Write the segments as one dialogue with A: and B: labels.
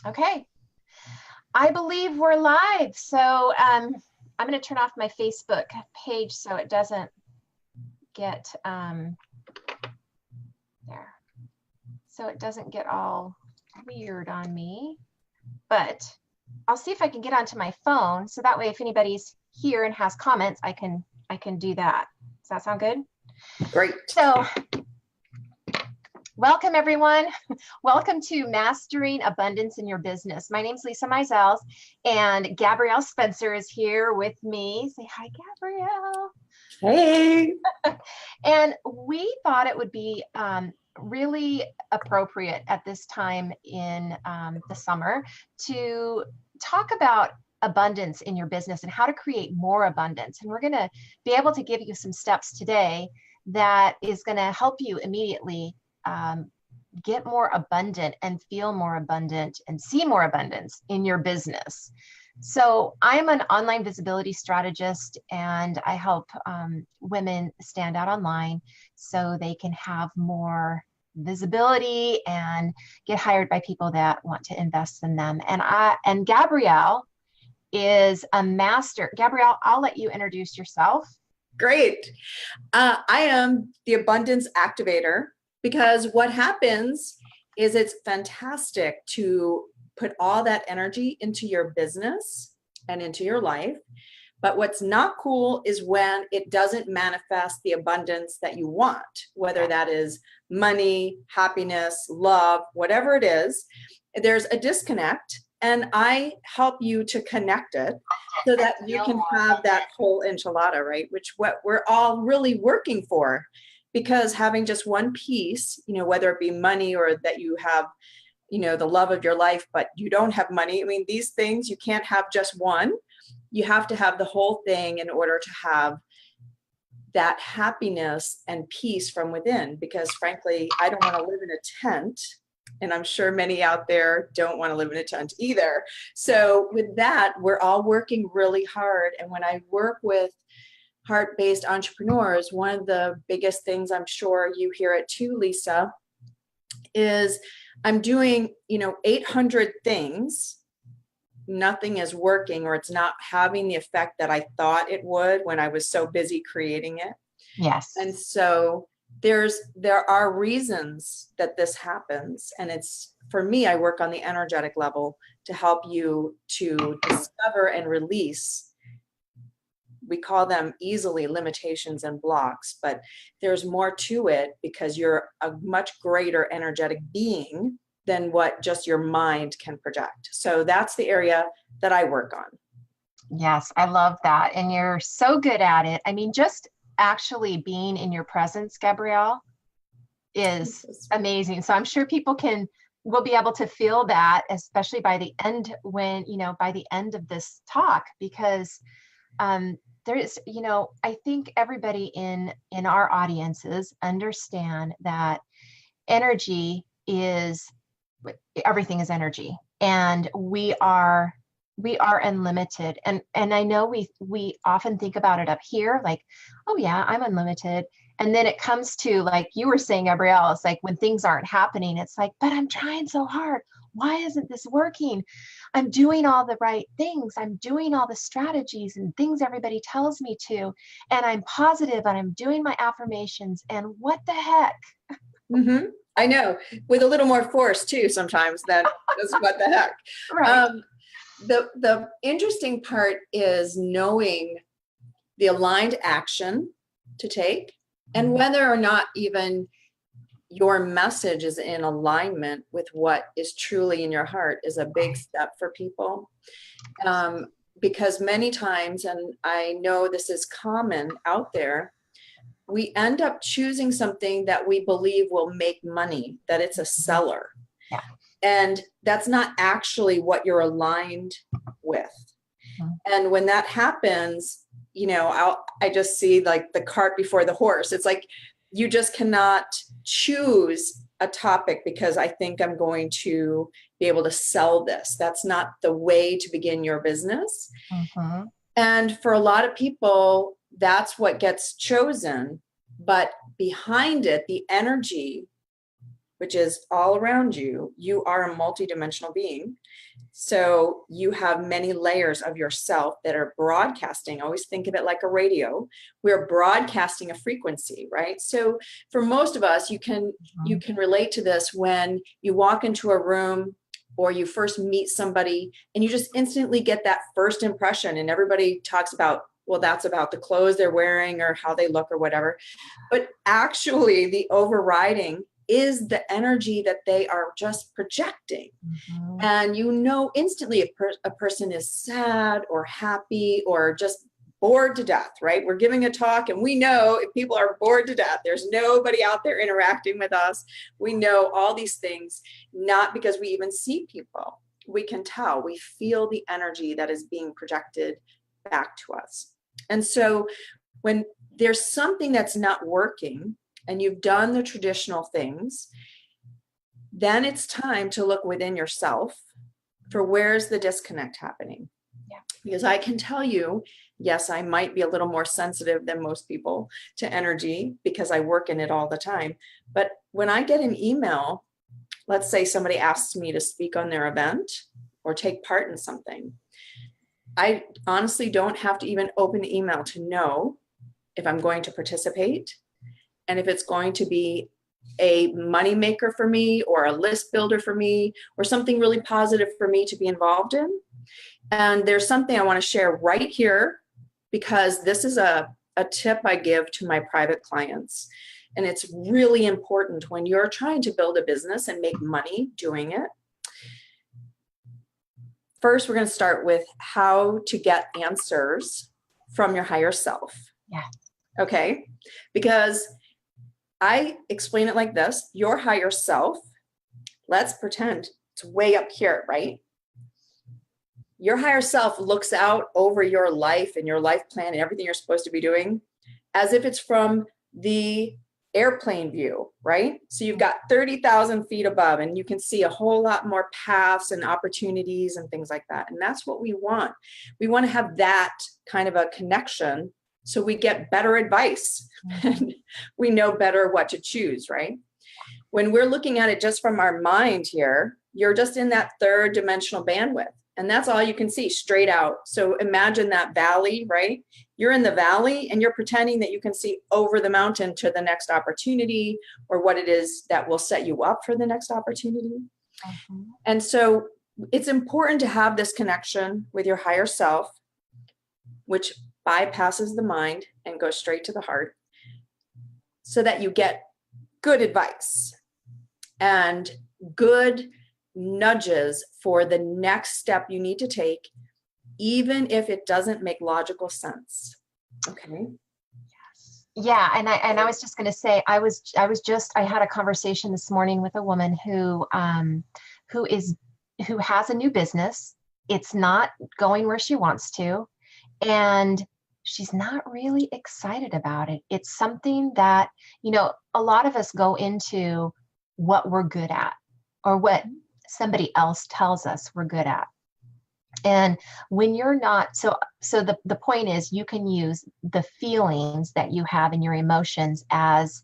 A: Okay, I believe we're live. So I'm going to turn off my Facebook page so it doesn't get there. So it doesn't get all weird on me. But I'll see if I can get onto my phone, so that way if anybody's here and has comments, I can do that. Does that sound good?
B: Great.
A: So welcome everyone. Welcome to Mastering Abundance in Your Business. My name is Lisa Mizels, and Gabrielle Spencer is here with me. Say hi, Gabrielle.
B: Hey.
A: And we thought it would be really appropriate at this time in the summer to talk about abundance in your business and how to create more abundance. And we're going to be able to give you some steps today that is going to help you immediately get more abundant and feel more abundant and see more abundance in your business. So I'm an online visibility strategist, and I help women stand out online so they can have more visibility and get hired by people that want to invest in them. And Gabrielle is a master. Gabrielle, I'll let you introduce yourself.
B: Great. I am the abundance activator, because what happens is it's fantastic to put all that energy into your business and into your life. But what's not cool is when it doesn't manifest the abundance that you want, whether that is money, happiness, love, whatever it is. There's a disconnect, and I help you to connect it so that you can have that whole enchilada, right? Which what we're all really working for, because having just one piece, whether it be money or that you have the love of your life, but you don't have money. I mean, these things, you can't have just one. You have to have the whole thing in order to have that happiness and peace from within. Because frankly, I don't want to live in a tent. And I'm sure many out there don't want to live in a tent either. So with that, we're all working really hard. And when I work with heart-based entrepreneurs, one of the biggest things, I'm sure you hear it too, Lisa, is I'm doing, 800 things. Nothing is working, or it's not having the effect that I thought it would when I was so busy creating it.
A: Yes.
B: And so there are reasons that this happens. And it's, for me, I work on the energetic level to help you to discover and release. We call them easily limitations and blocks, but there's more to it, because you're a much greater energetic being than what just your mind can project. So that's the area that I work on.
A: Yes, I love that. And you're so good at it. I mean, just actually being in your presence, Gabrielle, is amazing. So I'm sure people will be able to feel that, especially by the end by the end of this talk, because there is, I think everybody in our audiences understand that everything is energy, and we are unlimited. And I know we often think about it up here, like, oh yeah, I'm unlimited. And then it comes to, like you were saying, Gabrielle, it's like when things aren't happening, it's like, but I'm trying so hard. Why isn't this working? I'm doing all the right things. I'm doing all the strategies and things everybody tells me to. And I'm positive, and I'm doing my affirmations. And what the heck?
B: Mm-hmm. I know, with a little more force too, sometimes than just what the heck.
A: Right.
B: The interesting part is knowing the aligned action to take, and whether or not even your message is in alignment with what is truly in your heart is a big step for people. Because many times, and I know this is common out there, we end up choosing something that we believe will make money, that it's a seller.
A: Yeah.
B: And that's not actually what you're aligned with. And when that happens, I just see like the cart before the horse. It's like, you just cannot choose a topic because I think I'm going to be able to sell this. That's not the way to begin your business.
A: Mm-hmm.
B: And for a lot of people, that's what gets chosen. But behind it, the energy, which is all around you, you are a multidimensional being. So you have many layers of yourself that are broadcasting. Always think of it like a radio. We're broadcasting a frequency, right? So for most of us, you can relate to this when you walk into a room or you first meet somebody and you just instantly get that first impression, and everybody talks about, well, that's about the clothes they're wearing or how they look or whatever. But actually the overriding is the energy that they are just projecting. And you know instantly if a person is sad or happy or just bored to death, right? We're giving a talk and we know if people are bored to death, there's nobody out there interacting with us. We know all these things, not because we even see people. We can tell, we feel the energy that is being projected back to us. And so when there's something that's not working and you've done the traditional things, then it's time to look within yourself for where's the disconnect happening.
A: Yeah.
B: Because I can tell you, yes, I might be a little more sensitive than most people to energy because I work in it all the time. But when I get an email, let's say somebody asks me to speak on their event or take part in something, I honestly don't have to even open the email to know if I'm going to participate and if it's going to be a money maker for me or a list builder for me or something really positive for me to be involved in. And there's something I want to share right here, because this is a tip I give to my private clients. And it's really important when you're trying to build a business and make money doing it. First, we're going to start with how to get answers from your higher self.
A: Yeah.
B: Okay. Because I explain it like this: your higher self, let's pretend it's way up here, right? Your higher self looks out over your life and your life plan and everything you're supposed to be doing as if it's from the airplane view, right? So you've got 30,000 feet above and you can see a whole lot more paths and opportunities and things like that. And that's what we want. We want to have that kind of a connection so we get better advice and we know better what to choose, right? When we're looking at it just from our mind here, you're just in that third dimensional bandwidth. And that's all you can see straight out. So imagine that valley, right? You're in the valley and you're pretending that you can see over the mountain to the next opportunity or what it is that will set you up for the next opportunity. And so it's important to have this connection with your higher self, which bypasses the mind and goes straight to the heart, so that you get good advice and good nudges for the next step you need to take, even if it doesn't make logical sense. Okay.
A: Yeah, and I was just going to say, I had a conversation this morning with a woman who has a new business. It's not going where she wants to, and she's not really excited about it. It's something that, a lot of us go into what we're good at or what somebody else tells us we're good at. And when you're not, so the point is you can use the feelings that you have in your emotions as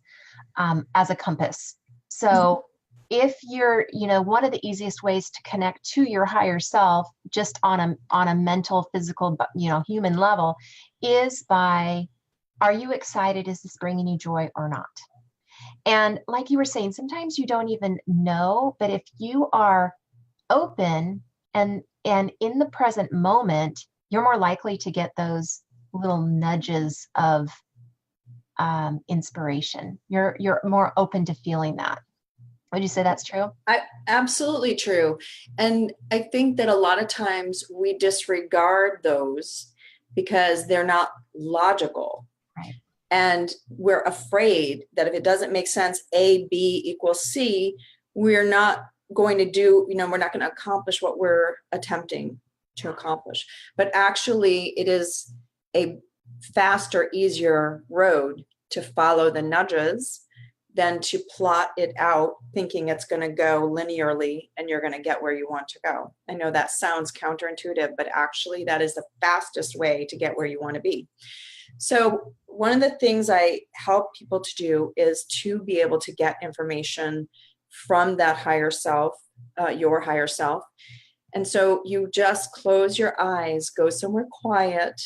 A: a compass. So if you're, one of the easiest ways to connect to your higher self, just on a mental, physical, human level, is by, are you excited? Is this bringing you joy or not? And like you were saying, sometimes you don't even know, but if you are open and in the present moment, you're more likely to get those little nudges of inspiration. You're more open to feeling that. Would you say that's true?
B: Absolutely true. And I think that a lot of times we disregard those because they're not logical.
A: Right.
B: And we're afraid that if it doesn't make sense, A, B equals C, we're not going to do, we're not going to accomplish what we're attempting to accomplish. But actually, it is a faster, easier road to follow the nudges than to plot it out thinking it's going to go linearly and you're going to get where you want to go. I know that sounds counterintuitive, but actually that is the fastest way to get where you want to be. So one of the things I help people to do is to be able to get information from that higher self, your higher self. And so you just close your eyes, go somewhere quiet.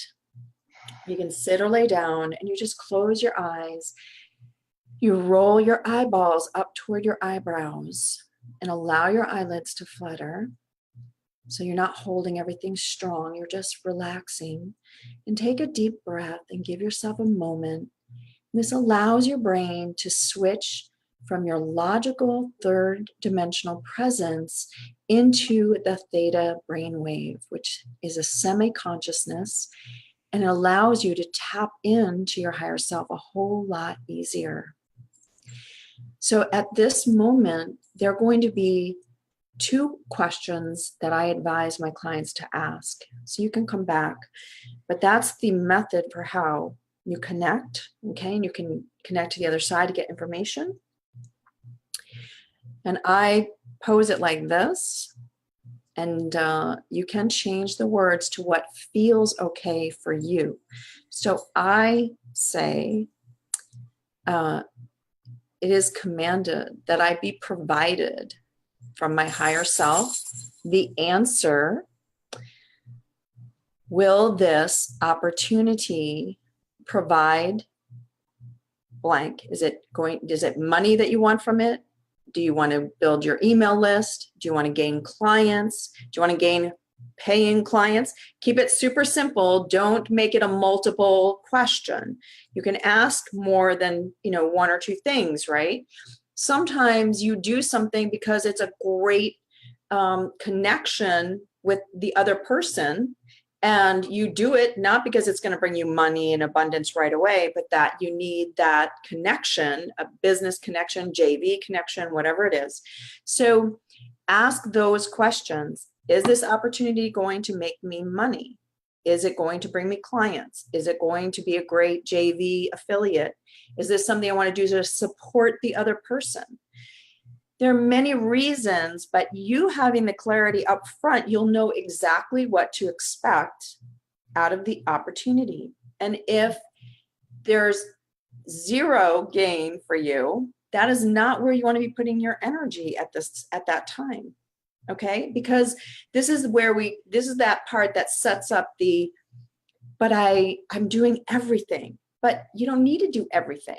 B: You can sit or lay down, and you just close your eyes. You roll your eyeballs up toward your eyebrows and allow your eyelids to flutter. So you're not holding everything strong, you're just relaxing. And take a deep breath and give yourself a moment. This allows your brain to switch from your logical third dimensional presence into the theta brainwave, which is a semi-consciousness, and it allows you to tap into your higher self a whole lot easier. So at this moment, there are going to be 2 questions that I advise my clients to ask. So you can come back, but that's the method for how you connect, okay? And you can connect to the other side to get information. And I pose it like this, and you can change the words to what feels okay for you. So I say, it is commanded that I be provided from my higher self the answer. Will this opportunity provide blank? Is it money that you want from it? Do you want to build your email list? Do you want to gain clients? Do you want to gain paying clients? Keep it super simple. Don't make it a multiple question. You can ask more than, 1 or 2 things, right? Sometimes you do something because it's a great connection with the other person, and you do it not because it's going to bring you money and abundance right away, but that you need that connection, a business connection, JV connection, whatever it is. So ask those questions. Is this opportunity going to make me money? Is it going to bring me clients? Is it going to be a great JV affiliate? Is this something I want to do to support the other person? There are many reasons, but you having the clarity up front, you'll know exactly what to expect out of the opportunity. And if there's 0 gain for you, that is not where you want to be putting your energy at that time. Okay? Because this is that part that sets up but I'm doing everything. But you don't need to do everything.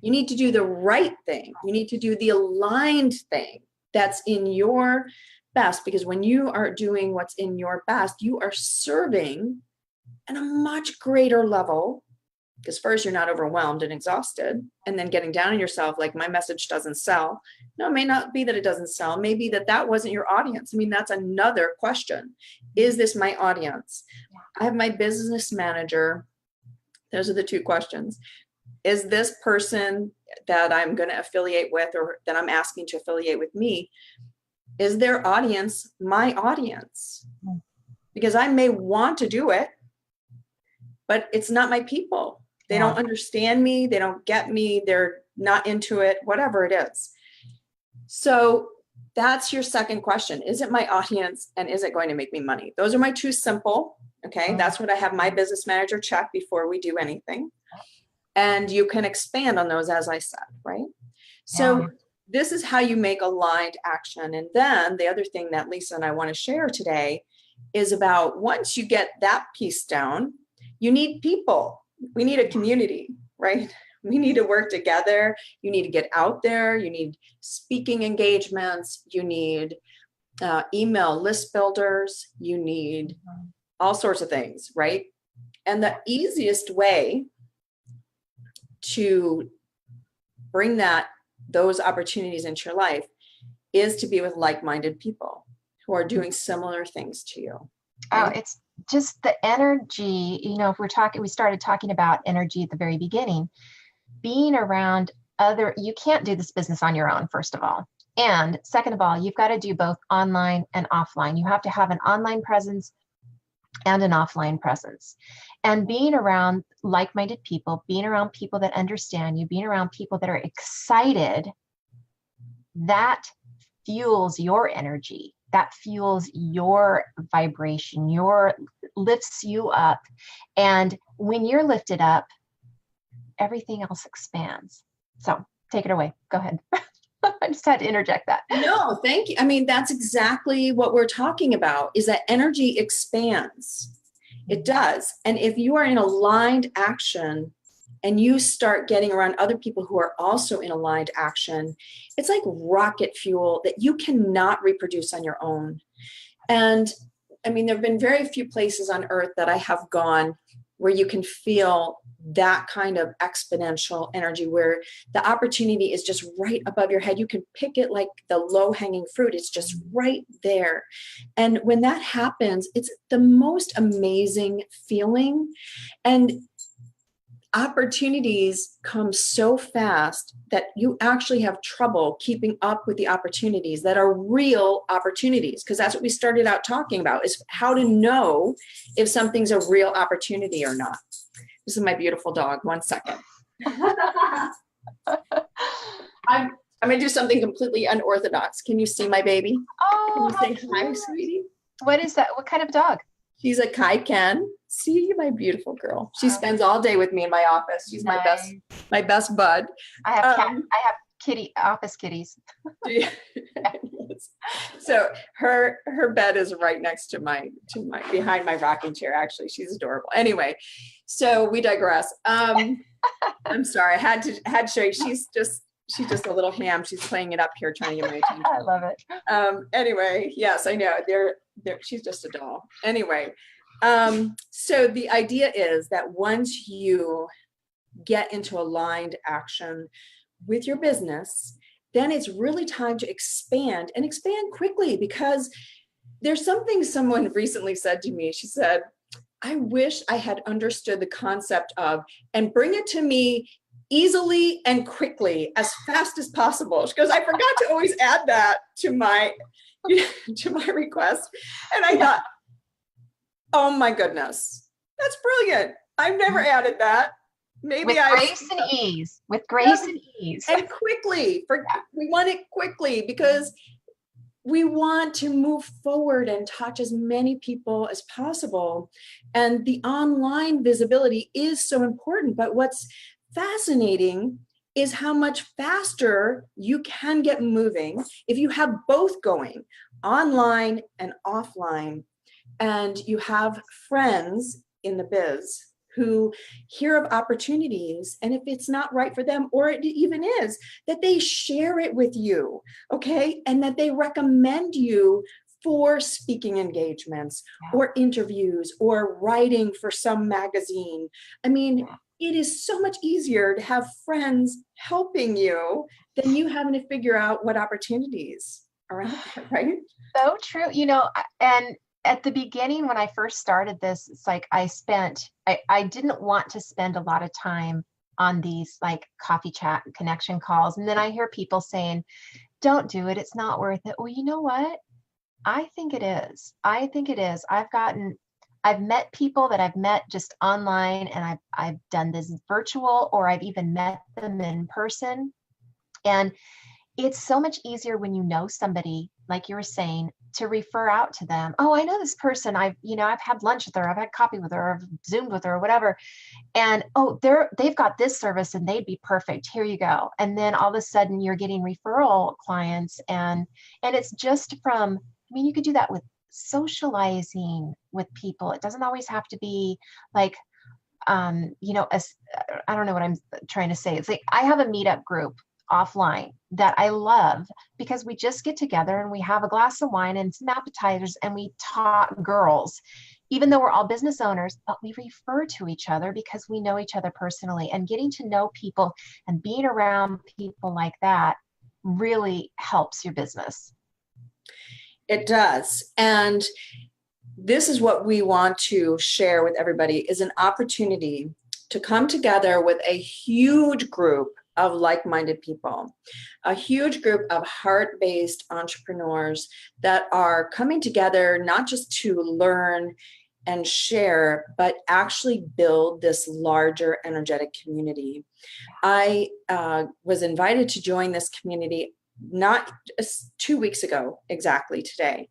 B: You need to do the right thing. You need to do the aligned thing that's in your best, because when you are doing what's in your best, you are serving at a much greater level, because first you're not overwhelmed and exhausted, and then getting down on yourself like my message doesn't sell. No, it may not be that it doesn't sell. Maybe that wasn't your audience. I mean, that's another question. Is this my audience? I have my business manager. Those are the 2 questions. Is this person that I'm going to affiliate with, or that I'm asking to affiliate with me, is their audience my audience? Because I may want to do it, but it's not my people. They don't understand me. They don't get me. They're not into it, whatever it is. So that's your second question. Is it my audience, and is it going to make me money? Those are my 2 simple. Okay. That's what I have my business manager check before we do anything. And you can expand on those, as I said, right? So this is how you make aligned action. And then the other thing that Lisa and I want to share today is about, once you get that piece down, you need people. We need a community, right? We need to work together. You need to get out there. You need speaking engagements. You need email list builders. You need all sorts of things, right? And the easiest way to bring those opportunities into your life is to be with like-minded people who are doing similar things to you.
A: Oh, it's just the energy, if we started talking about energy at the very beginning, being around you can't do this business on your own, first of all. And second of all, you've got to do both online and offline. You have to have an online presence and an offline presence. And being around like-minded people, being around people that understand you, being around people that are excited, that fuels your energy. That fuels your vibration, lifts you up. And when you're lifted up, everything else expands. So take it away. Go ahead. I just had to interject that.
B: No, thank you. I mean, that's exactly what we're talking about, is that energy expands. It does. And if you are in aligned action and you start getting around other people who are also in aligned action, it's like rocket fuel that you cannot reproduce on your own. And I mean, there have been very few places on earth that I have gone where you can feel that kind of exponential energy, where the opportunity is just right above your head. You can pick it like the low-hanging fruit. It's just right there. And when that happens, it's the most amazing feeling. And opportunities come so fast that you actually have trouble keeping up with the opportunities that are real opportunities, because that's what we started out talking about, is how to know if something's a real opportunity or not. This is my beautiful dog. One second. I'm going to do something completely unorthodox. Can you see my baby?
A: Oh,
B: Can you say hi, sweetie?
A: What is that? What kind of dog?
B: She's a Kai Ken. See, my beautiful girl. She spends all day with me in my office. She's my best bud.
A: I have office kitties.
B: So her bed is right next to my behind my rocking chair. Actually, she's adorable. Anyway, so we digress. I'm sorry. I had to show you. She's just a little ham. She's playing it up here, trying to get my attention.
A: I love it.
B: Anyway, yes, I know. She's just a doll. Anyway, so the idea is that once you get into aligned action with your business, then it's really time to expand, and expand quickly, because there's something someone recently said to me. She said, I wish I had understood the concept of, and bring it to me easily and quickly, as fast as possible. She goes, I forgot to always add that to my request. And I thought, oh my goodness, that's brilliant. I've never added that. Maybe
A: with grace and ease, and
B: quickly. We want it quickly, because we want to move forward and touch as many people as possible. And the online visibility is so important. But what's fascinating is how much faster you can get moving if you have both going, online and offline, and you have friends in the biz who hear of opportunities, and if it's not right for them, or it even is, that they share it with you, okay? And that they recommend you for speaking engagements or interviews or writing for some magazine. I mean, it is so much easier to have friends helping you than you having to figure out what opportunities are out there, right?
A: So true. And at the beginning, when I first started this, it's like I didn't want to spend a lot of time on these like coffee chat connection calls. And then I hear people saying, don't do it. It's not worth it. Well, you know what? I think it is. I've met people that I've met just online, and I've done this virtual, or I've even met them in person. And it's so much easier when you know somebody, like you were saying, to refer out to them. Oh, I know this person. I've had lunch with her. I've had coffee with her. Or I've Zoomed with her, or whatever. And oh, they've got this service and they'd be perfect. Here you go. And then all of a sudden you're getting referral clients, and it's just from, you could do that with socializing with people. It doesn't always have to be like, I don't know what I'm trying to say. It's like, I have a meetup group offline that I love, because we just get together and we have a glass of wine and some appetizers, and we talk girls, even though we're all business owners, but we refer to each other because we know each other personally. And getting to know people and being around people like that really helps your business.
B: It does. And this is what we want to share with everybody, is an opportunity to come together with a huge group of like-minded people, a huge group of heart-based entrepreneurs that are coming together not just to learn and share, but actually build this larger energetic community. I was invited to join this community not 2 weeks ago, exactly today.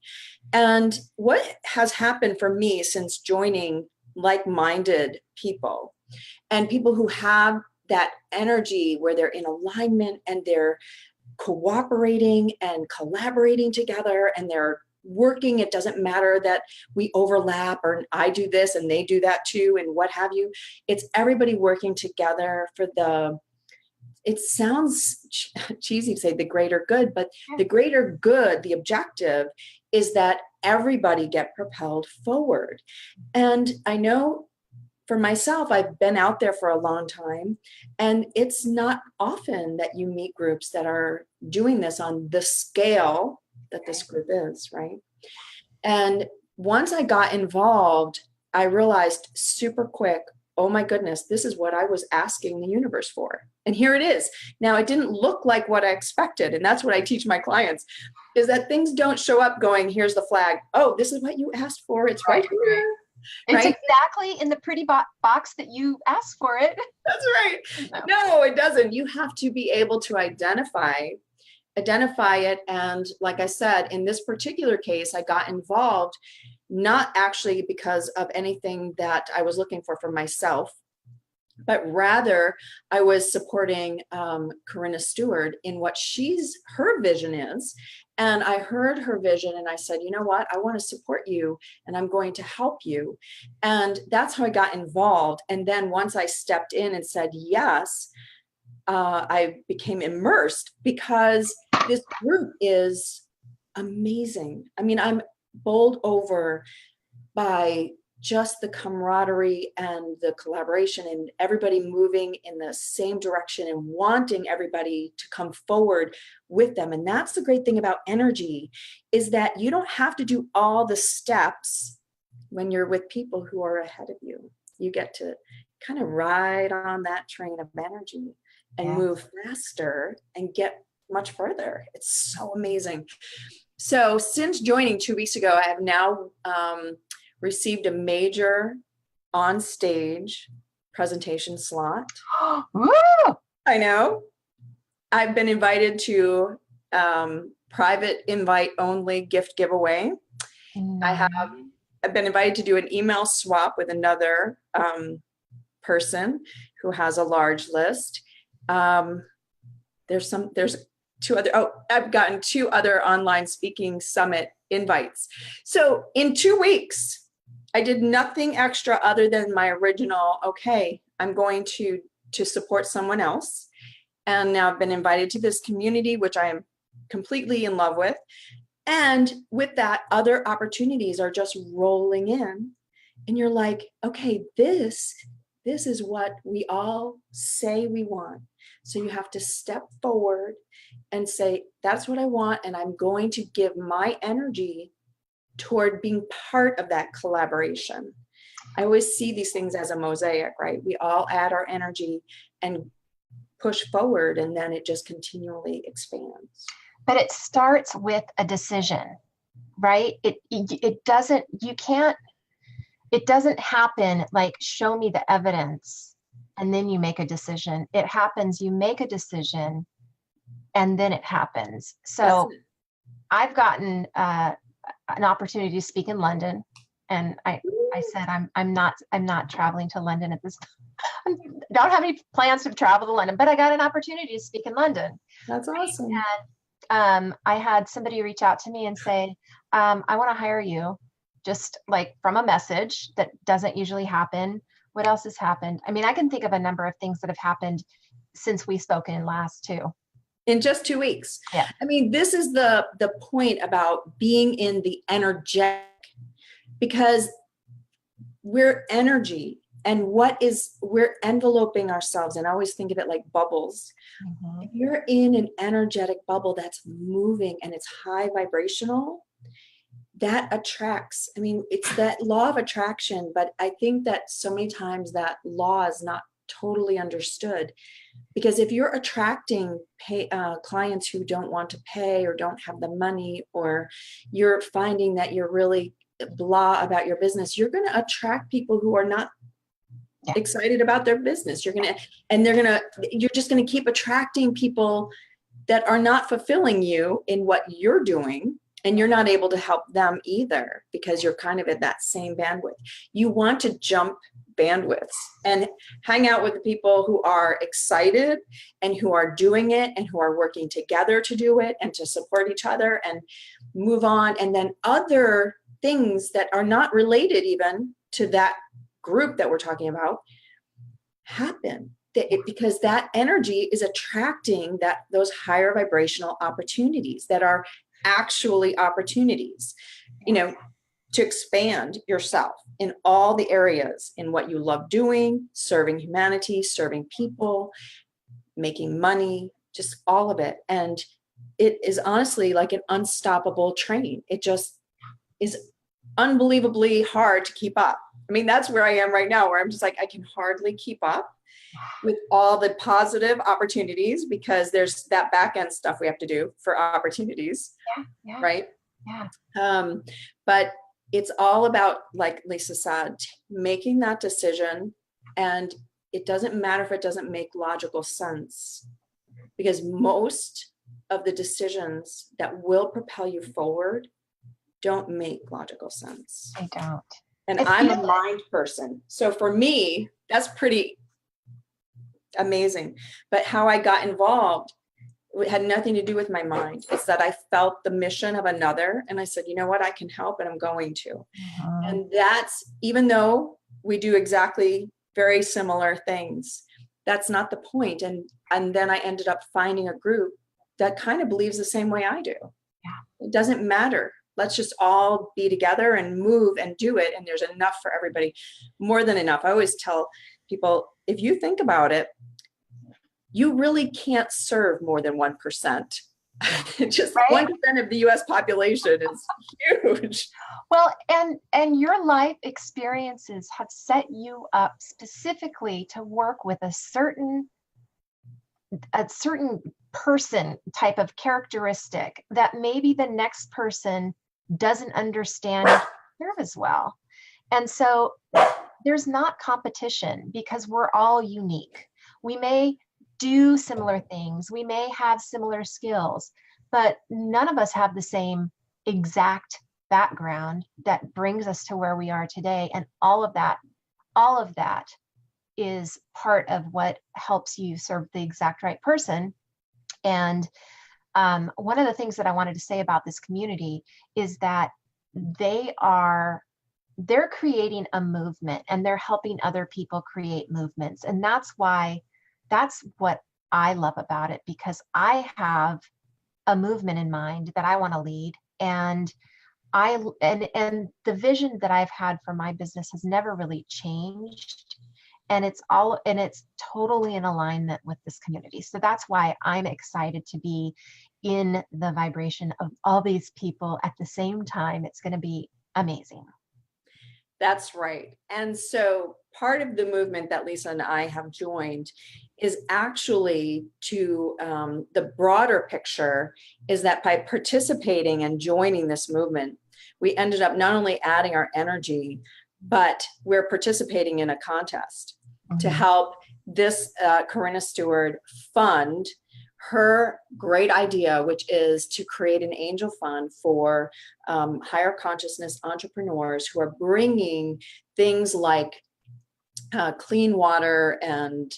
B: And what has happened for me since joining like-minded people, and people who have that energy where they're in alignment and they're cooperating and collaborating together, and they're working. It doesn't matter that we overlap or I do this and they do that too and what have you. It's everybody working together for it sounds cheesy to say the greater good, but the greater good, the objective is that everybody get propelled forward. And I know for myself, I've been out there for a long time, and it's not often that you meet groups that are doing this on the scale that this group is, right? And once I got involved, I realized super quick, oh my goodness, this is what I was asking the universe for. And here it is. Now, it didn't look like what I expected. And that's what I teach my clients, is that things don't show up going, here's the flag. Oh, this is what you asked for. It's right here.
A: It's
B: right?
A: exactly in the pretty box that you asked for it.
B: That's right. No, it doesn't. You have to be able to identify it. And like I said, in this particular case, I got involved not actually because of anything that I was looking for myself, but rather I was supporting Corinna Stewart in what her vision is. And I heard her vision and I said, you know what, I want to support you and I'm going to help you. And that's how I got involved. And then once I stepped in and said yes, I became immersed because this group is amazing. I mean, I'm bowled over by just the camaraderie and the collaboration and everybody moving in the same direction and wanting everybody to come forward with them. And that's the great thing about energy, is that you don't have to do all the steps when you're with people who are ahead of you. You get to kind of ride on that train of energy and move faster and get much further. It's so amazing. So since joining 2 weeks ago, I have now received a major on-stage presentation slot.
A: Woo!
B: I know. I've been invited to private invite only gift giveaway. I've been invited to do an email swap with another person who has a large list. There's two other, I've gotten 2 other online speaking summit invites. So in 2 weeks, I did nothing extra other than my original, okay, I'm going to support someone else. And now I've been invited to this community, which I am completely in love with. And with that, other opportunities are just rolling in. And you're like, okay, this is what we all say we want. So you have to step forward and say, that's what I want. And I'm going to give my energy toward being part of that collaboration. I always see these things as a mosaic, right? We all add our energy and push forward, and then it just continually expands.
A: But it starts with a decision, right? It doesn't happen like, show me the evidence and then you make a decision. It happens, you make a decision and then it happens. So I've gotten an opportunity to speak in London, and I said I'm not traveling to London at this time. I don't have any plans to travel to London, but I got an opportunity to speak in London.
B: That's awesome.
A: And I had somebody reach out to me and say, I want to hire you, just like from a message that doesn't usually happen. What else has happened? I mean, I can think of a number of things that have happened since we spoke in last too.
B: In just 2 weeks.
A: Yeah.
B: I mean, this is the point about being in the energetic, because we're energy, and we're enveloping ourselves, and I always think of it like bubbles. Mm-hmm. If you're in an energetic bubble that's moving and it's high vibrational, that attracts. I mean, it's that law of attraction, but I think that so many times that law is not totally understood. Because if you're attracting clients who don't want to pay or don't have the money, or you're finding that you're really blah about your business, you're going to attract people who are not excited about their business. You're just going to keep attracting people that are not fulfilling you in what you're doing. And you're not able to help them either, because you're kind of at that same bandwidth. You want to jump bandwidths and hang out with the people who are excited and who are doing it and who are working together to do it and to support each other and move on. And then other things that are not related even to that group that we're talking about happen. Because that energy is attracting those higher vibrational opportunities that are actually opportunities, to expand yourself in all the areas in what you love doing, serving humanity, serving people, making money, just all of it. And it is honestly like an unstoppable train. It just is unbelievably hard to keep up. I mean, that's where I am right now, where I'm just like, I can hardly keep up with all the positive opportunities, because there's that back end stuff we have to do for opportunities.
A: Yeah.
B: Right.
A: Yeah.
B: But it's all about, like Lisa said, making that decision. And it doesn't matter if it doesn't make logical sense, because most of the decisions that will propel you forward don't make logical sense.
A: I don't.
B: And I'm a mind person. So for me, that's pretty amazing. But how I got involved, it had nothing to do with my mind. It's that I felt the mission of another. And I said, you know what, I can help, and I'm going to. And that's, even though we do exactly very similar things, that's not the point. And then I ended up finding a group that kind of believes the same way I do. Yeah. It doesn't matter. Let's just all be together and move and do it. And there's enough for everybody, more than enough. I always tell people, if you think about it, you really can't serve more than 1%. Just 1% of the US population is huge.
A: Well, and your life experiences have set you up specifically to work with a certain person type of characteristic that maybe the next person doesn't understand and serve as well. And so there's not competition, because we're all unique. We may do similar things, we may have similar skills, but none of us have the same exact background that brings us to where we are today. And all of that is part of what helps you serve the exact right person. And one of the things that I wanted to say about this community is that they're creating a movement, and they're helping other people create movements. And that's what I love about it, because I have a movement in mind that I want to lead. And and the vision that I've had for my business has never really changed. And it's totally in alignment with this community. So that's why I'm excited to be in the vibration of all these people at the same time. It's going to be amazing.
B: That's right. And so part of the movement that Lisa and I have joined is actually to the broader picture is that by participating and joining this movement, we ended up not only adding our energy, but we're participating in a contest to help this Corinna Stewart fund her great idea, which is to create an angel fund for higher consciousness entrepreneurs who are bringing things like clean water and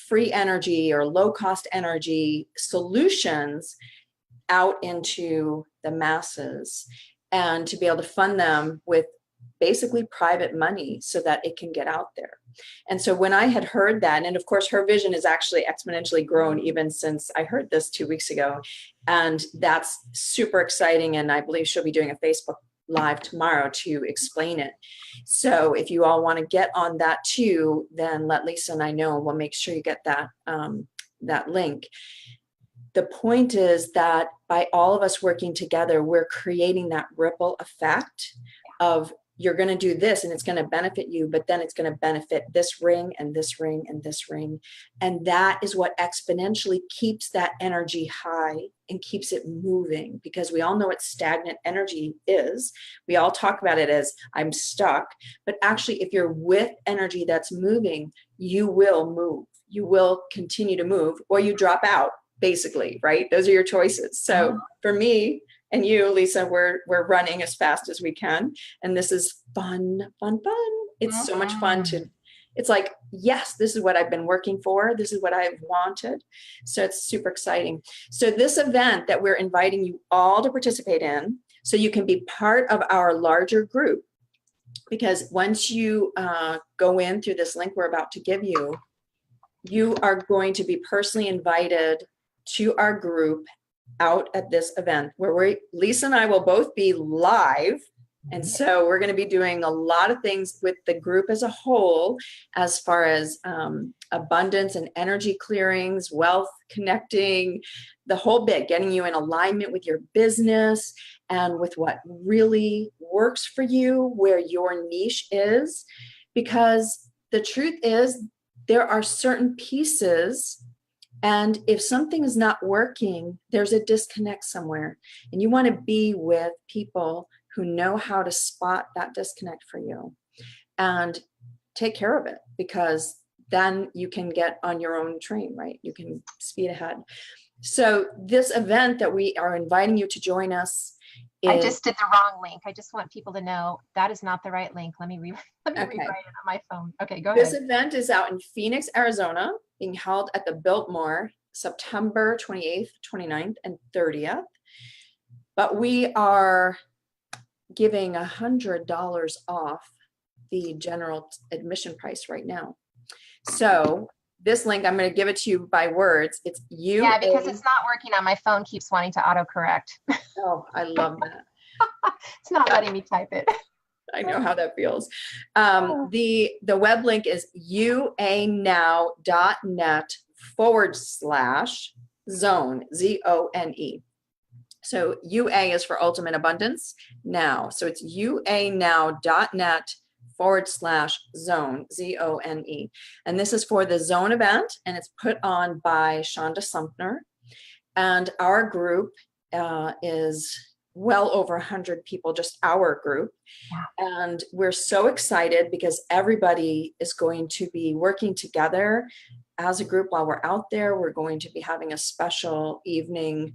B: free energy or low cost energy solutions out into the masses, and to be able to fund them with basically private money so that it can get out there. And so when I had heard that, and of course her vision is actually exponentially grown even since I heard this 2 weeks ago, and that's super exciting. And I believe she'll be doing a Facebook Live tomorrow to explain it. So if you all want to get on that too, then let Lisa and I know, and we'll make sure you get that link. The point is that by all of us working together, we're creating that ripple effect of, you're going to do this and it's going to benefit you, but then it's going to benefit this ring and this ring and this ring. And that is what exponentially keeps that energy high and keeps it moving, because we all know what stagnant energy is. We all talk about it as I'm stuck, but actually if you're with energy that's moving, you will move. You will continue to move, or you drop out, basically, right? Those are your choices. So for me, and you, Lisa, we're running as fast as we can. And this is fun, fun, fun. It's so much fun
A: Mhm.
B: it's like, yes, this is what I've been working for. This is what I've wanted. So it's super exciting. So this event that we're inviting you all to participate in, so you can be part of our larger group, because once you go in through this link we're about to give you, you are going to be personally invited to our group out at this event where Lisa and I will both be live. And so we're going to be doing a lot of things with the group as a whole, as far as abundance and energy clearings, wealth connecting, the whole bit, getting you in alignment with your business and with what really works for you, where your niche is. Because the truth is, there are certain pieces, and if something is not working, there's a disconnect somewhere. And you want to be with people who know how to spot that disconnect for you and take care of it, because then you can get on your own train, right? You can speed ahead. So this event that we are inviting you to join us
A: I
B: is,
A: just did the wrong link. I just want people to know that is not the right link. Let me let me
B: okay.
A: rewrite it on my phone. Okay, go
B: This
A: ahead.
B: event is out in Phoenix, Arizona, being held at the Biltmore, September 28th, 29th, and 30th. But we are giving $100 off the general admission price right now. So this link, I'm going to give it to you by words. It's
A: Yeah, because it's not working on my phone, keeps wanting to autocorrect.
B: Oh, I love that.
A: It's not letting me type it.
B: I know how that feels. The web link is uanow.net/zone, ZONE. So UA is for ultimate abundance now. So it's uanow.net/zone, ZONE. And this is for the zone event, and it's put on by Shonda Sumner. And our group is well over 100 people, just our group.
A: Yeah.
B: And we're so excited because everybody is going to be working together as a group while we're out there. We're going to be having a special evening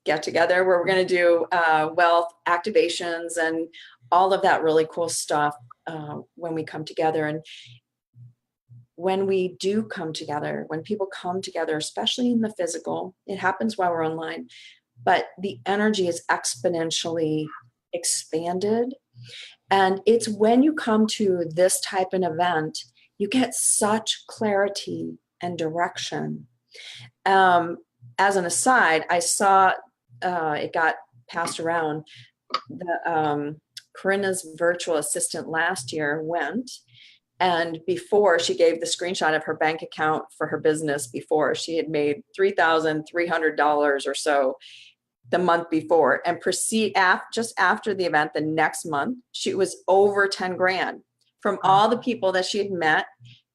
B: get together where we're going to do wealth activations and all of that really cool stuff when we come together. And when we do come together, when people come together, especially in the physical, it happens while we're online, but the energy is exponentially expanded. And it's when you come to this type of event, you get such clarity and direction. As an aside, I saw it got passed around. Corinna's virtual assistant last year went, and before, she gave the screenshot of her bank account for her business. Before, she had made $3,300 or so the month before, and just after the event, the next month, she was over 10 grand from all the people that she had met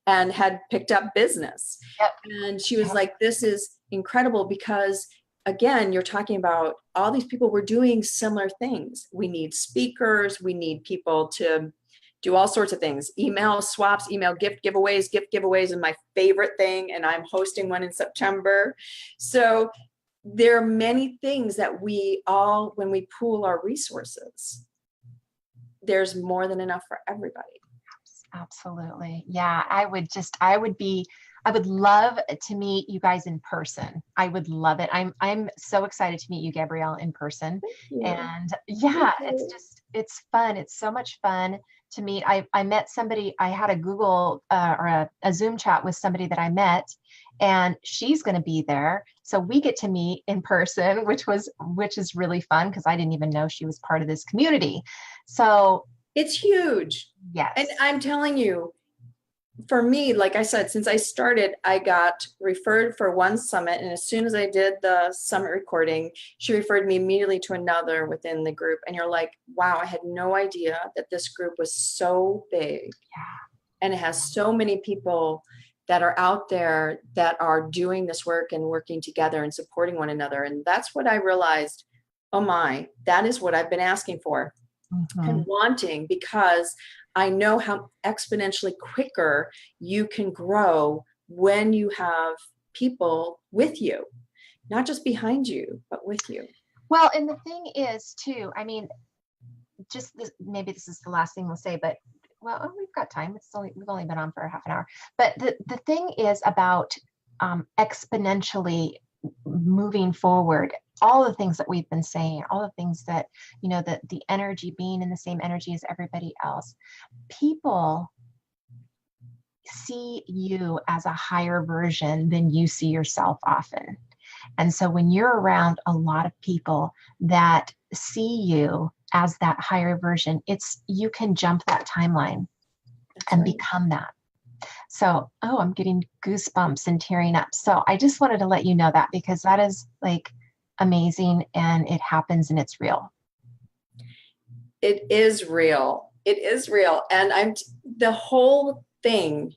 B: and had picked up business.
A: Yep.
B: And she was like, this is incredible, because again, you're talking about all these people were doing similar things. We need speakers, we need people to do all sorts of things, email swaps, email gift giveaways is my favorite thing. And I'm hosting one in September. So there are many things that when we pool our resources, there's more than enough for everybody.
A: Absolutely. Yeah, I would love to meet you guys in person. I would love it. I'm so excited to meet you, Gabrielle, in person. And yeah, it's fun. It's so much fun to meet. I met somebody, I had a Google or a Zoom chat with somebody that I met, and she's going to be there. So we get to meet in person, which is really fun, because I didn't even know she was part of this community. So
B: it's huge.
A: Yes.
B: And I'm telling you, for me, like I said, since I started, I got referred for one summit. And as soon as I did the summit recording, she referred me immediately to another within the group. And you're like, wow, I had no idea that this group was so big.
A: Yeah.
B: And it has so many people that are out there that are doing this work and working together and supporting one another. And that's what I realized. Oh my, that is what I've been asking for and wanting, because I know how exponentially quicker you can grow when you have people with you, not just behind you, but with you.
A: Well, and the thing is too, I mean, just this, maybe this is the last thing we'll say, but well, we've got time. We've only been on for half an hour. But the thing is about exponentially moving forward, all the things that we've been saying, all the things that, the energy, being in the same energy as everybody else. People see you as a higher version than you see yourself often. And so when you're around a lot of people that see you as that higher version, you can jump that timeline and become that. So, I'm getting goosebumps and tearing up. So I just wanted to let you know that, because that is like amazing, and it happens, and it's real.
B: It is real. It is real. And the whole thing,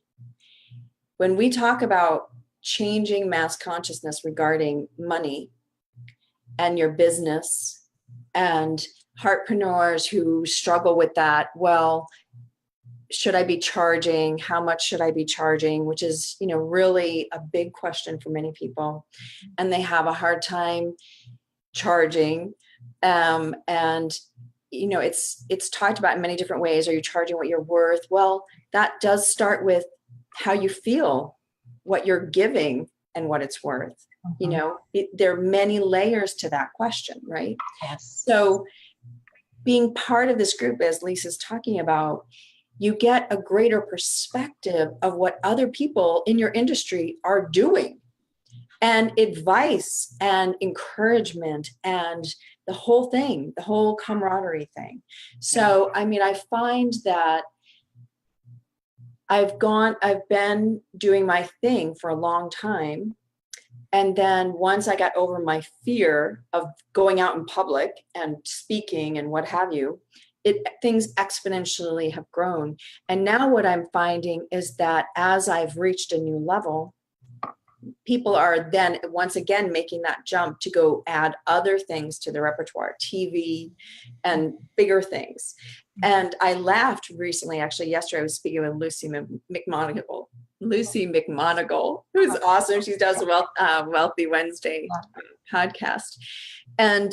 B: when we talk about changing mass consciousness regarding money and your business, and heartpreneurs who struggle with that, well, should I be charging? How much should I be charging? Which is, really a big question for many people. And they have a hard time charging. And it's talked about in many different ways. Are you charging what you're worth? Well, that does start with how you feel, what you're giving, and what it's worth. There are many layers to that question, right?
A: Yes.
B: So being part of this group, as Lisa's talking about, you get a greater perspective of what other people in your industry are doing, and advice and encouragement and the whole thing, the whole camaraderie thing. So, I find that I've been doing my thing for a long time. And then once I got over my fear of going out in public and speaking and what have you, things exponentially have grown. And now what I'm finding is that as I've reached a new level, people are then once again making that jump to go add other things to the repertoire, TV and bigger things. And I laughed recently, actually yesterday I was speaking with Lucy McMonagle, who's awesome. She does Wealthy Wednesday podcast. And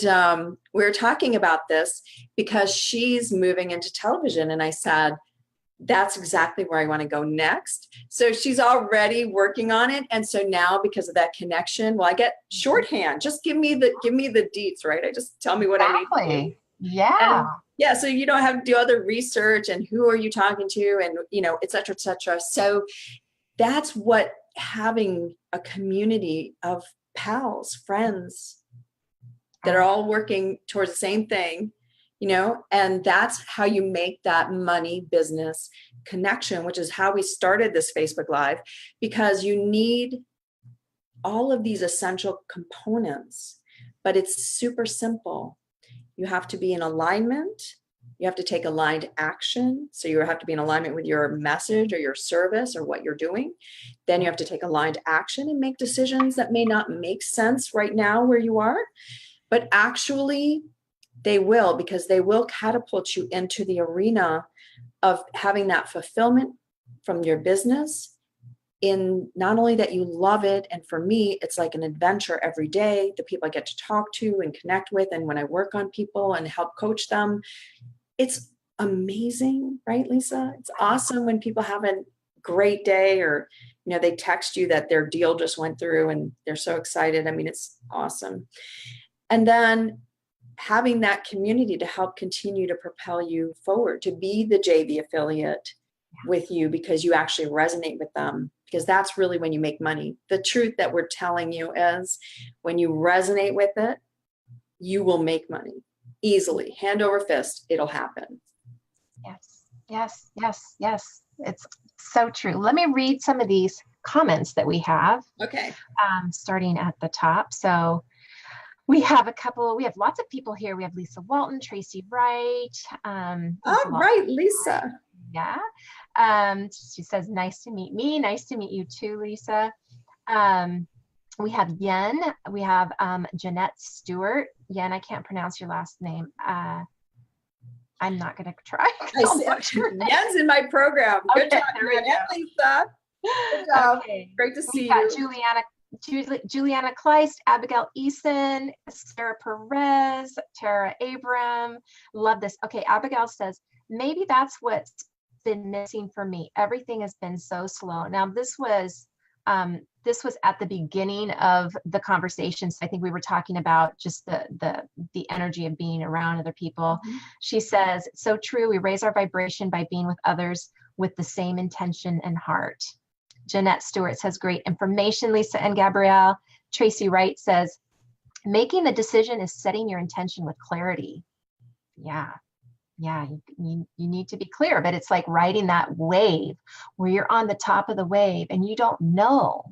B: we were talking about this because she's moving into television. And I said, that's exactly where I want to go next. So she's already working on it. And so now, because of that connection, well, I get shorthand. Just give me the deets, right? I just tell me what I need to do.
A: Yeah.
B: And so you don't have to do other research and who are you talking to and, et cetera, et cetera. So that's what having a community of pals, friends that are all working towards the same thing, and that's how you make that money business connection, which is how we started this Facebook Live, because you need all of these essential components, but it's super simple. You have to be in alignment. You have to take aligned action. So you have to be in alignment with your message or your service or what you're doing. Then you have to take aligned action and make decisions that may not make sense right now where you are, but actually they will, because they will catapult you into the arena of having that fulfillment from your business, in not only that you love it. And for me, it's like an adventure every day, the people I get to talk to and connect with. And when I work on people and help coach them, it's amazing, right, Lisa? It's awesome when people have a great day, or, they text you that their deal just went through and they're so excited. It's awesome. And then having that community to help continue to propel you forward, to be the JV affiliate with you because you actually resonate with them, because that's really when you make money. The truth that we're telling you is when you resonate with it, you will make money easily, hand over fist. It'll happen.
A: Yes. It's so true. Let me read some of these comments that we have.
B: Okay.
A: Starting at the top. So we have lots of people here. We have Lisa Walton, Tracy Wright.
B: Right, Lisa.
A: Yeah. She says, nice to meet me. Nice to meet you too, Lisa. We have Yen. We have Jeanette Stewart. Yen, I can't pronounce your last name. I'm not going to try.
B: Yen's in my program. Good job, Lisa. Good job.
A: Okay.
B: Great to see you.
A: Juliana Juliana Kleist, Abigail Eason, Sarah Perez, Tara Abram. Love this. Okay, Abigail says, maybe that's what's been missing for me. Everything has been so slow. Now, this was at the beginning of the conversation. So I think we were talking about just the energy of being around other people. Mm-hmm. She says, so true. We raise our vibration by being with others with the same intention and heart. Jeanette Stewart says, great information, Lisa and Gabrielle. Tracy Wright says, making the decision is setting your intention with clarity. Yeah, you need to be clear, but it's like riding that wave where you're on the top of the wave and you don't know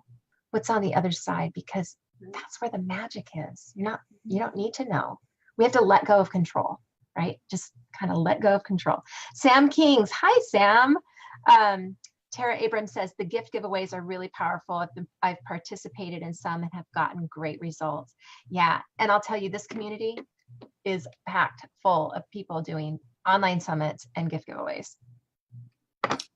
A: what's on the other side, because that's where the magic is. You don't need to know. We have to let go of control, right? Just kind of let go of control. Sam Kings, hi, Sam. Tara Abrams says, the gift giveaways are really powerful. I've participated in some and have gotten great results. Yeah, and I'll tell you, this community is packed full of people doing online summits and gift giveaways.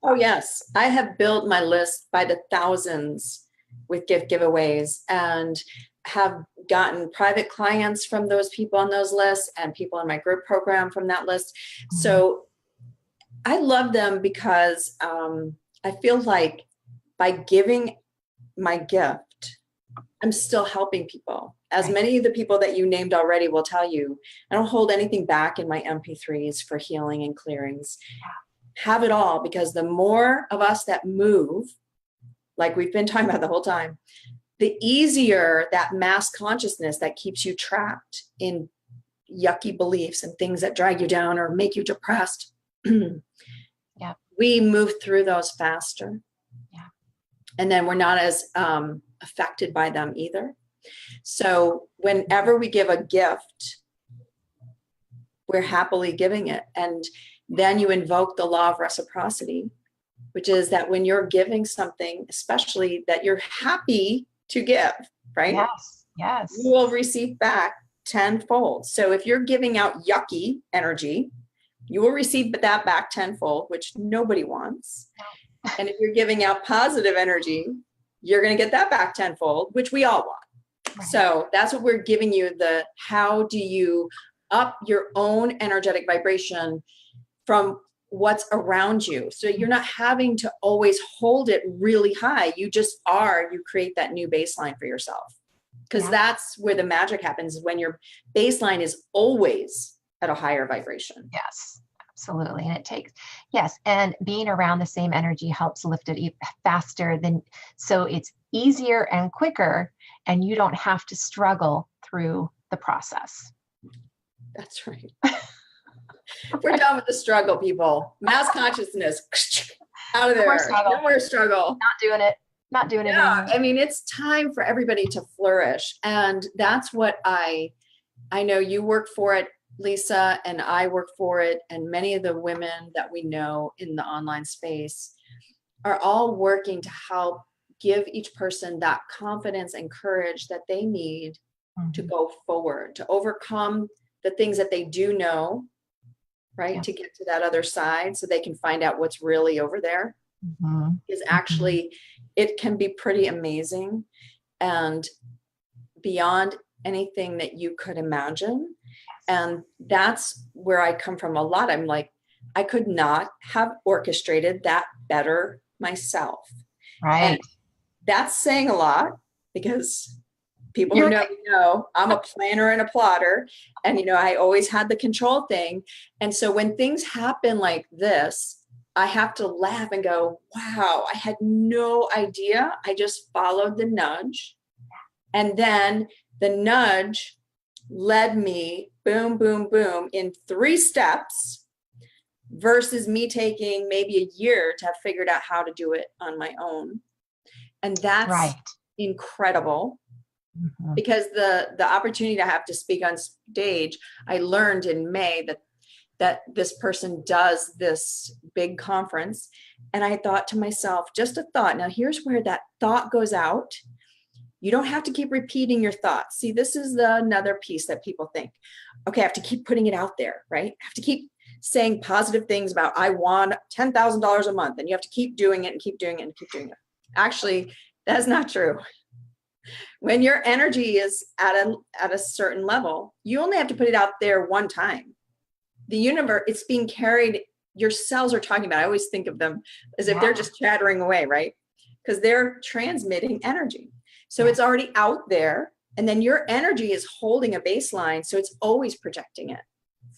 B: Oh, yes. I have built my list by the thousands with gift giveaways and have gotten private clients from those people on those lists and people in my group program from that list. Mm-hmm. So I love them because I feel like by giving my gift, I'm still helping people. As many of the people that you named already will tell you, I don't hold anything back in my MP3s for healing and clearings. Have it all, because the more of us that move, like we've been talking about the whole time, the easier that mass consciousness that keeps you trapped in yucky beliefs and things that drag you down or make you depressed.
A: Yeah.
B: We move through those faster.
A: Yeah.
B: And then we're not as affected by them either. So whenever we give a gift, we're happily giving it. And then you invoke the law of reciprocity, which is that when you're giving something, especially that you're happy to give, right?
A: Yes.
B: You will receive back tenfold. So if you're giving out yucky energy, you will receive that back tenfold, which nobody wants. No. And if you're giving out positive energy, you're going to get that back tenfold, which we all want. Right. So that's what we're giving you, how do you up your own energetic vibration from what's around you. So you're not having to always hold it really high. You create that new baseline for yourself. Because that's where the magic happens, when your baseline is always at a higher vibration.
A: Yes, absolutely. And and being around the same energy helps lift it faster so it's easier and quicker, and you don't have to struggle through the process.
B: That's right. We're done with the struggle, people. Mass consciousness, out of there. No more struggle.
A: Not doing it anymore.
B: I mean, it's time for everybody to flourish. And that's what I know you work for it, Lisa, and I work for it. And many of the women that we know in the online space are all working to help give each person that confidence and courage that they need to go forward, to overcome the things that they do know, right? To get to that other side so they can find out what's really over there. Is actually, it can be pretty amazing and beyond anything that you could imagine. And that's where I come from a lot. I'm like, I could not have orchestrated that better myself.
A: Right.
B: And that's saying a lot, because people who know me know I'm a planner and a plotter, and I always had the control thing. And so when things happen like this, I have to laugh and go, wow, I had no idea. I just followed the nudge. And then the nudge led me boom, boom, boom in 3 steps, versus me taking maybe a year to have figured out how to do it on my own. And that's incredible. Because the opportunity to have to speak on stage, I learned in May that this person does this big conference. And I thought to myself, just a thought. Now here's where that thought goes out. You don't have to keep repeating your thoughts. See, this is another piece that people think, okay, I have to keep putting it out there, right? I have to keep saying positive things about, I want $10,000 a month. And you have to keep doing it and keep doing it and keep doing it. Actually, that's not true. When your energy is at a certain level, you only have to put it out there one time. The universe, it's being carried. Your cells are talking about, I always think of them as if they're just chattering away, right? Because they're transmitting energy. So it's already out there. And then your energy is holding a baseline. So it's always projecting it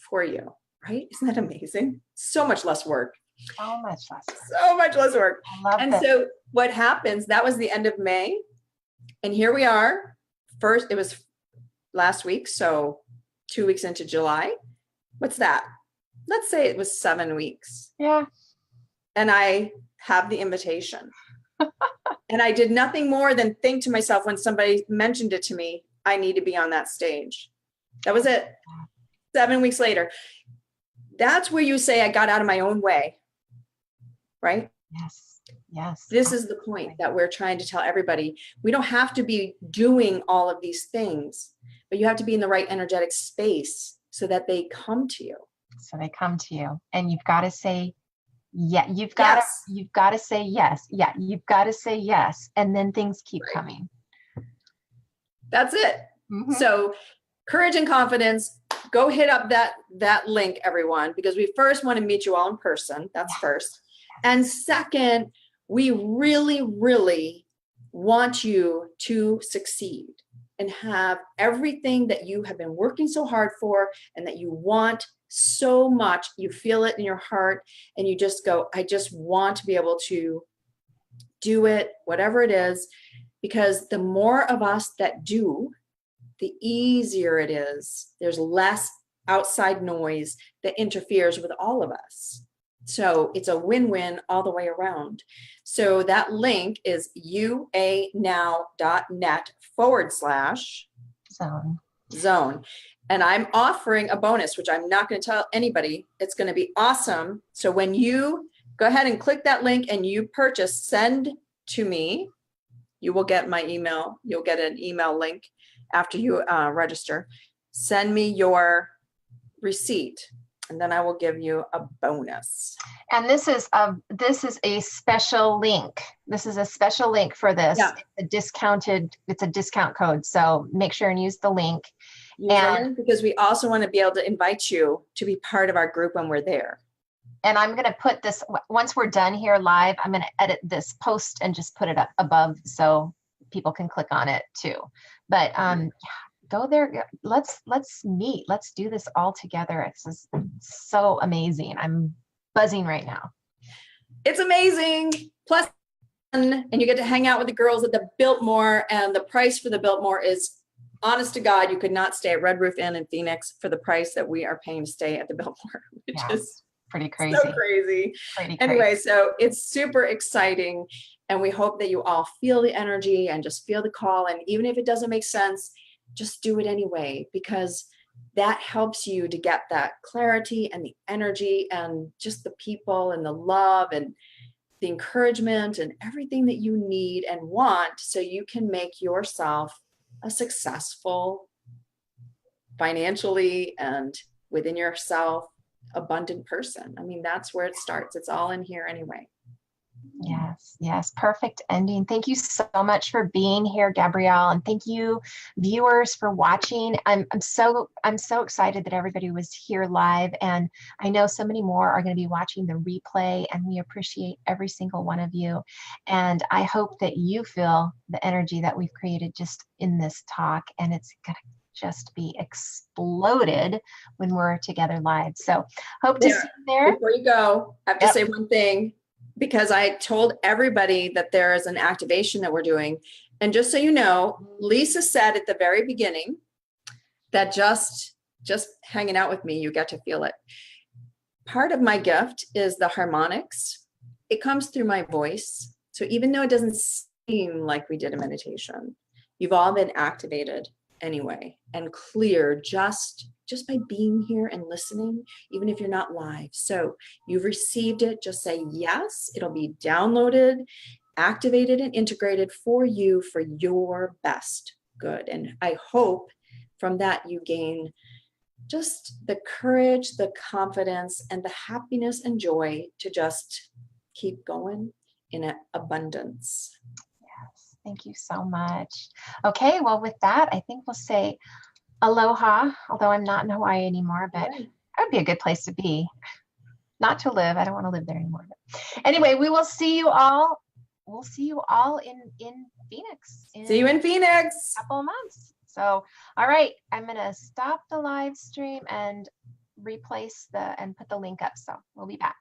B: for you, right? Isn't that amazing? So much less work.
A: So much less work.
B: So much less work.
A: I love it.
B: So what happens, that was the end of May. And here we are. First, it was last week. So 2 weeks into July. What's that? Let's say it was 7 weeks.
A: Yeah.
B: And I have the invitation. And I did nothing more than think to myself when somebody mentioned it to me, I need to be on that stage. That was it. 7 weeks later. That's where you say I got out of my own way, right?
A: Yes. Yes.
B: This is the point that we're trying to tell everybody. We don't have to be doing all of these things, but you have to be in the right energetic space so that they come to you.
A: So they come to you, and you've got to say, yeah, you've got to say yes. Yeah. You've got to say yes. And then things keep coming.
B: That's it. Mm-hmm. So courage and confidence, go hit up that link, everyone, because we first want to meet you all in person. That's first. And second, we really, really want you to succeed and have everything that you have been working so hard for and that you want so much. You feel it in your heart and you just go, I just want to be able to do it, whatever it is, because the more of us that do, the easier it is. There's less outside noise that interferes with all of us. So it's a win-win all the way around. So that link is uaNow.net/zone. And I'm offering a bonus, which I'm not going to tell anybody. It's going to be awesome. So when you go ahead and click that link and you purchase, send to me, you will get my email. You'll get an email link after you register. Send me your receipt, and then I will give you a bonus.
A: And this is a special link. This is a special link for this. Yeah. It's a discount code. So make sure and use the link.
B: Because we also want to be able to invite you to be part of our group when we're there.
A: And I'm going to put this, once we're done here live, I'm going to edit this post and just put it up above so people can click on it too. But go there. Let's meet. Let's do this all together. It's so amazing. I'm buzzing right now.
B: It's amazing. Plus, and you get to hang out with the girls at the Biltmore, and the price for the Biltmore is, honest to God, you could not stay at Red Roof Inn in Phoenix for the price that we are paying to stay at the Biltmore, which is
A: pretty crazy.
B: So crazy. Anyway, so it's super exciting. And we hope that you all feel the energy and just feel the call. And even if it doesn't make sense, just do it anyway, because that helps you to get that clarity and the energy and just the people and the love and the encouragement and everything that you need and want, so you can make yourself a successful, financially and within yourself, abundant person. I mean, that's where it starts. It's all in here anyway.
A: Yes. Perfect ending. Thank you so much for being here, Gabrielle. And thank you, viewers, for watching. I'm so excited that everybody was here live. And I know so many more are going to be watching the replay, and we appreciate every single one of you. And I hope that you feel the energy that we've created just in this talk, and it's going to just be exploded when we're together live. So hope to see you there.
B: Before you go, I have to say one thing, because I told everybody that there is an activation that we're doing. And just so you know, Lisa said at the very beginning that just hanging out with me, you get to feel it. Part of my gift is the harmonics. It comes through my voice. So even though it doesn't seem like we did a meditation, you've all been activated anyway and clear just by being here and listening, even if you're not live. So you've received it. Just say yes. It'll be downloaded, activated, and integrated for you for your best good. And I hope from that you gain just the courage, the confidence, and the happiness and joy to just keep going in abundance.
A: Thank you so much. Okay, well, with that, I think we'll say aloha, although I'm not in Hawaii anymore, but
B: Right.
A: that would be a good place to be. Not to live. I don't want to live there anymore. But anyway, we will see you all. We'll see you all in Phoenix
B: See you
A: in
B: in Phoenix.
A: a couple of months. So, all right, I'm gonna stop the live stream and replace and put the link up. So we'll be back.